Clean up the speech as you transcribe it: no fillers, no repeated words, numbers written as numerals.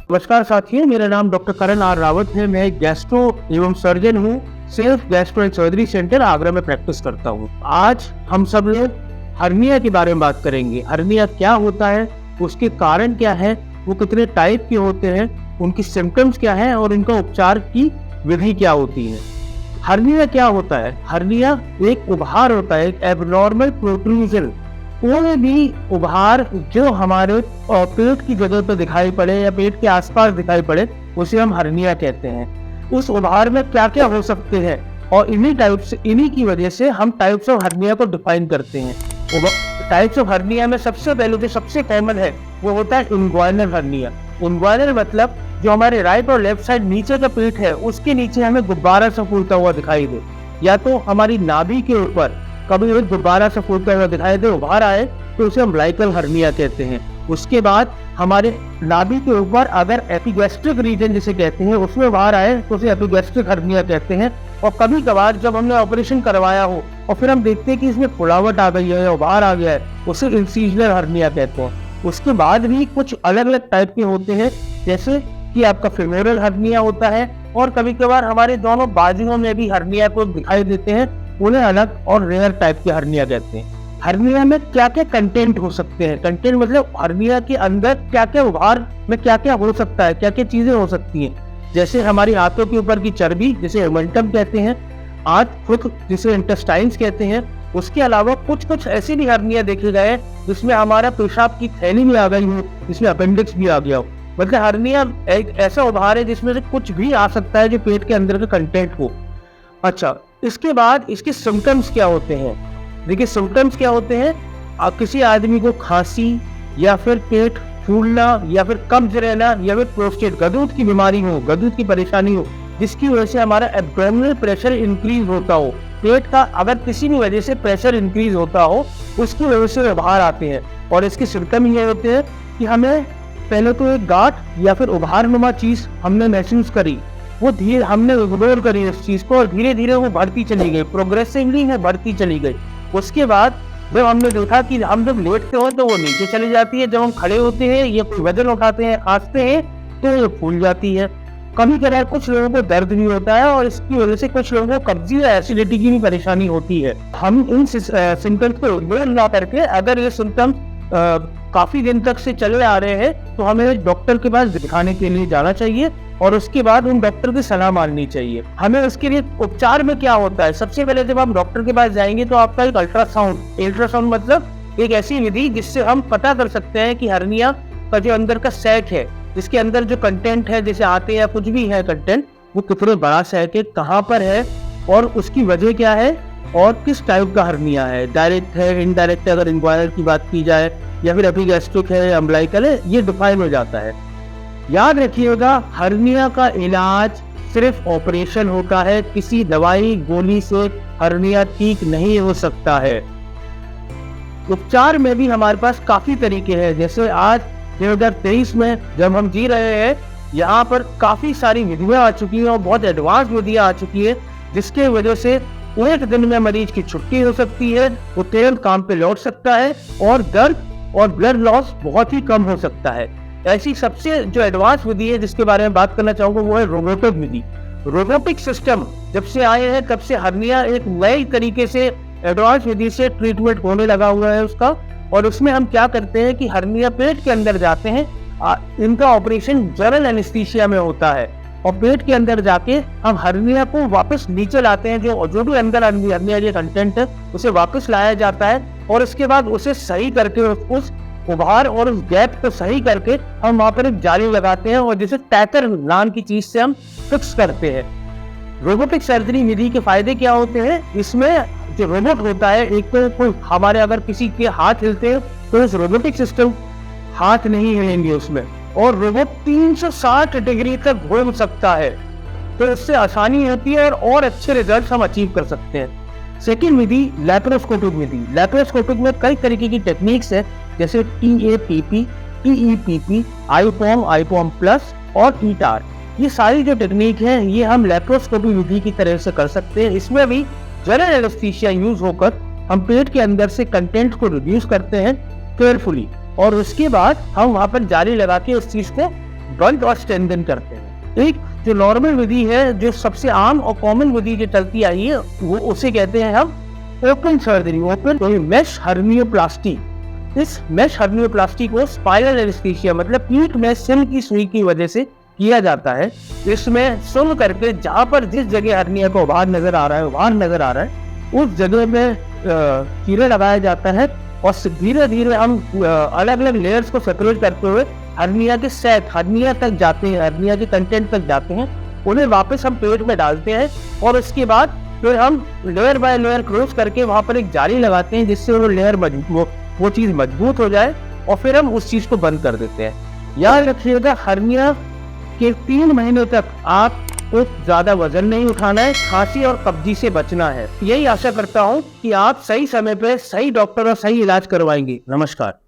नमस्कार साथियों, मेरा नाम डॉक्टर करण आर रावत है। मैं गैस्ट्रो एवं सर्जन हूँ। Self gastro and surgery centre Agra में प्रैक्टिस करता हूँ। आज हम सब लोग हर्निया के बारे में बात करेंगे। हर्निया क्या होता है, उसके कारण क्या है, वो कितने टाइप के होते हैं, उनकी सिम्टम्स क्या है और इनका उपचार की विधि क्या होती है। हर्निया क्या होता है? हर्निया एक उभार होता है, एक एबनॉर्मल प्रोट्रूजन। कोई भी उभार जो हमारे पेट की जगह पर दिखाई पड़े या पेट के आसपास दिखाई पड़े, उसे हम हर्निया कहते हैं। उस उभार में क्या क्या हो सकते हैं और इन्हीं की वजह से हम टाइप्स ऑफ हर्निया को डिफाइन करते हैं। टाइप्स ऑफ हर्निया में सबसे पहले जो सबसे कॉमन है वो होता है इंग्वाइनल हर्निया। इंग्वाइनल मतलब जो हमारे राइट और लेफ्ट साइड नीचे का पेट है, उसके नीचे हमें गुब्बारा सा फूलता हुआ दिखाई दे, या तो हमारी नाभि के ऊपर कभी भी गुब्बारा से फूलता हुआ दिखाई दे, उभार आए, तो उसे अम्बिलिकल हर्निया कहते हैं। उसके बाद हमारे नाभि के ऊपर अगर एपिगैस्ट्रिक रीजन जिसे कहते हैं उसमें उभार आए तो उसे एपिगैस्ट्रिक हर्निया कहते हैं। और कभी कभार जब हमने ऑपरेशन करवाया हो और फिर हम देखते हैं कि इसमें फुलावट आ गई है या उभार आ गया है, उसे इंसिजनल हर्निया कहते हैं। उसके बाद भी कुछ अलग अलग टाइप के होते हैं, जैसे कि आपका फेमोरल हर्निया होता है, और कभी कभार हमारे दोनों बाजुओं में भी हर्निया को दिखाई देते हैं, उन्हें अलग और रेयर टाइप के हर्निया कहते हैं। हर्निया में क्या क्या कंटेंट हो सकते हैं? कंटेंट मतलब हर्निया के अंदर क्या क्या उभार में क्या क्या हो सकता है, क्या क्या चीजें हो सकती हैं। जैसे हमारी हाथों के ऊपर की चर्बी जिसे हेमेंटम कहते हैं, आंत खुद जिसे इंटेस्टाइन्स कहते हैं। उसके अलावा कुछ कुछ ऐसे भी हर्निया देखे गए जिसमें हमारा पेशाब की थैली भी आ गई हो, जिसमें अपेंडिक्स भी आ गया हो। मतलब हर्निया एक ऐसा उभार है जिसमें से कुछ भी आ सकता है जो पेट के अंदर का कंटेंट हो। अच्छा, इसके बाद इसके सिम्टम्स क्या होते हैं? देखिए, सिम्टम्स क्या होते हैं। किसी आदमी को खांसी या फिर पेट फूलना या फिर कब्ज रहना या फिर प्रोस्टेट गदूद की बीमारी हो, गदूद की परेशानी हो, जिसकी वजह से हमारा एब्डोमिनल प्रेशर इंक्रीज होता हो, पेट का अगर किसी भी वजह से प्रेशर इंक्रीज होता हो, उसकी वजह से उभार आते हैं। और इसके सिम्टम ये होते हैं कि हमें पहले तो एक गांठ या फिर उभारनुमा चीज हमने महसूस करी, वो धीरे हमने इग्नोर करी इस चीज को और धीरे धीरे वो बढ़ती चली गई, प्रोग्रेसिवली है बढ़ती चली गई। उसके बाद जब हमने देखा कि हम जब लेटते हो तो वो नीचे चली जाती है, जब हम खड़े होते हैं या कोई वजन उठाते हैं, खांसते हैं, तो ये फूल जाती है। कभी कभार कुछ लोगों को दर्द भी होता है और इसकी वजह से कुछ लोगों को कब्जी या एसिडिटी की भी परेशानी होती है। हम इन सिम्टम्स को इग्नोर ना करके, अगर ये सिम्टम काफी दिन तक से चले आ रहे हैं, तो हमें डॉक्टर के पास दिखाने के लिए जाना चाहिए और उसके बाद उन डॉक्टर की सलाह माननी चाहिए। हमें उसके लिए उपचार में क्या होता है? सबसे पहले जब आप डॉक्टर के पास जाएंगे तो आपका एक अल्ट्रासाउंड मतलब एक ऐसी विधि जिससे हम पता कर सकते हैं कि हर्निया का जो अंदर का सैक है, जिसके अंदर जो कंटेंट है, जैसे आते या कुछ भी है कंटेंट, वो कितने बड़ा सैक है, कहाँ पर है और उसकी वजह क्या है और किस टाइप का हर्निया है, डायरेक्ट है, इनडायरेक्ट है, अगर इंक्वायरल की बात की जाए, या फिर एपिगैस्ट्रिक है, अम्बिलिकल है, ये डिफाइन हो जाता है। याद रखिएगा, हर्निया का इलाज सिर्फ ऑपरेशन होता है, किसी दवाई गोली से हर्निया ठीक नहीं हो सकता है। उपचार में भी हमारे पास काफी तरीके हैं। जैसे आज 2023 में जब हम जी रहे हैं, यहाँ पर काफी सारी विधियां आ चुकी हैं और बहुत एडवांस विधियां आ चुकी है, जिसके वजह से एक दिन में मरीज की छुट्टी हो सकती है, वो तुरंत काम पे लौट सकता है और दर्द और ब्लड लॉस बहुत ही कम हो सकता है। ऐसी सबसे जो एडवांस विधि है जिसके बारे में बात करना चाहूंगा वो है रोबोटिक विधि। रोबोटिक सिस्टम जब से आए हैं तब से हर्निया एक नई तरीके से एडवांस विधि से ट्रीटमेंट होने लगा हुआ है उसका। और उसमें हम क्या करते हैं कि हर्निया पेट के अंदर जाते हैं, इनका ऑपरेशन जनरल एनेस्थीसिया में होता है और पेट के अंदर जाके हम हर्निया को वापस नीचे लाते हैं, जो भी अंदर हर्निया के कंटेंट है उसे वापस लाया जाता है और उसके बाद उसे सही करके उस उभार और उस गैप को सही करके हम वहां पर एक जाली लगाते हैं और जिसे टैकर नाम की चीज से हम फिक्स करते हैं। रोबोटिक सर्जरी विधि के फायदे क्या होते हैं? इसमें जो रोबोट होता है, एक तो कोई हमारे अगर किसी के हाथ हिलते हैं तो इस रोबोटिक सिस्टम हाथ नहीं हिलेंगे उसमें, और रोबोट 360 डिग्री तक घूम सकता है, तो इससे आसानी होती है और अच्छे रिजल्ट हम अचीव कर सकते हैं। सेकेंड विधि लैप्रोस्कोपिक विधि। लैप्रोस्कोपिक में कई तरीके की टेक्निक्स है, जैसे TAPP, TEPP, IPOM प्लस और ETAR। ये सारी जो टेक्निक है ये हम लैप्रोस्कोपी विधि की तरह से कर सकते हैं। इसमें भी जनरल एनेस्थीसिया यूज होकर हम पेट के अंदर से कंटेंट को रिड्यूस करते हैं केयरफुली, और उसके बाद हम वहां पर जाली लगा के उस चीज को बंद और स्ट्रेंथन करते हैं। एक जो नॉर्मल विधि है, जो सबसे आम और कॉमन विधि जो चलती आई है, वो उसे कहते हैं हम open surgery, open mesh hernioplasty. इस मेश हर्नियोप्लास्टी को स्पाइरल एनेस्थीसिया मतलब पीठ में सिल की सुई की वजह से किया जाता है। इसमें सुन करके जहाँ पर जिस जगह हर्निया का उभार नजर आ रहा है उस जगह में कीड़ा लगाया जाता है और धीरे धीरे हम अलग अलग लेयर्स को सेपरेट करते हुए हर्निया के सेट, हर्निया तक जाते हैं, हर्निया के कंटेंट तक जाते हैं, उन्हें वापस हम पेट में डालते हैं और उसके बाद फिर हम लेयर बाय लेयर क्रॉस करके वहाँ पर एक जाली लगाते हैं जिससे वो लेयर वो चीज़ मजबूत हो जाए और फिर हम उस चीज़ को बंद कर देते हैं। याद रखिएगा, हर्निया के 3 महीने तक आपको ज्यादा वजन नहीं उठाना है, खांसी और कब्जी से बचना है। यही आशा करता हूँ कि आप सही समय पे सही डॉक्टर और सही इलाज करवाएंगे। नमस्कार।